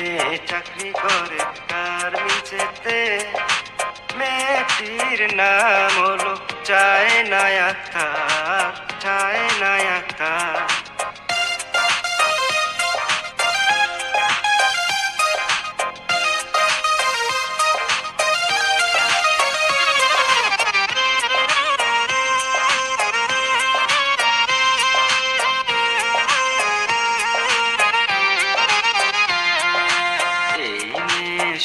মেয়ে চাকরি করে গার্মেন্টসেতে, মেয়েটির নাম হলো চায়না আক্তার, চায়না আক্তার।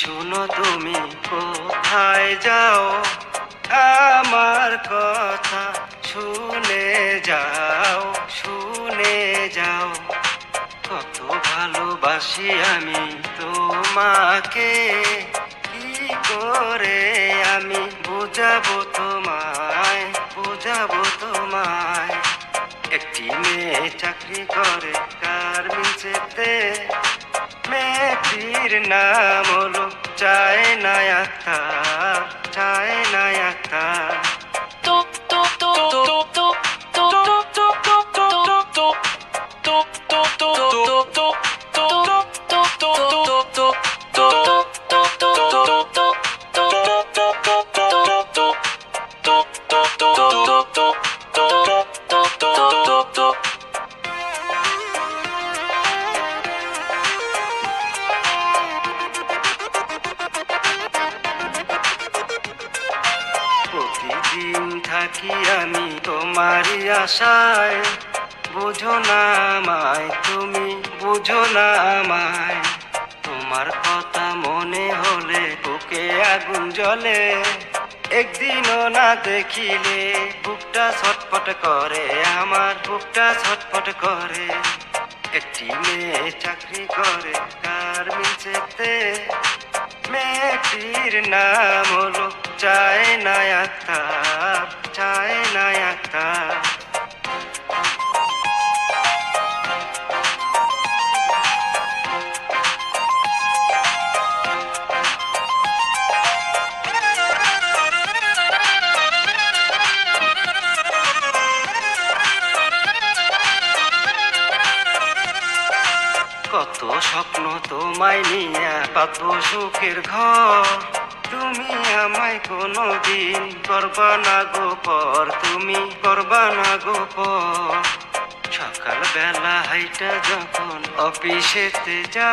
শোনো তুমি কোথায় যাও, আমার কথা শুনে যাও, শুনে যাও। কত ভালোবাসি আমি তোমাকে, কি করে আমি বুঝাবো তোমায়, বুঝাবো তোমায়। একটি মেয়ে চাকরি করে গার্মেন্টসেতে, মেয়েটির নাম হলো চায়না আক্তার, চায়না আক্তার। প্রতিদিন থাকি আমি তোমারই আশায়, বুঝো না আমায় তুমি, বুঝো না আমায়। তোমার কথা মনে হলে বুকে আগুন জ্বলে, একদিনও না দেখিলে বুকটা ছটফট করে, আমার বুকটা ছটফট করে। একটি মেয়ে চাকরি করে গার্মেন্টসেতে, মেয়েটির নাম হলো চায়না আক্তার, চায়না আক্তার। কত স্বপ্ন তোমায় নিয়ে পাতবো সুখের ঘর, তুমি আমায় কোনোদিন করবা না গো পর, তুমি করবা না গো পর। সকালবেলা হাইটা যখন অফিসেতে যা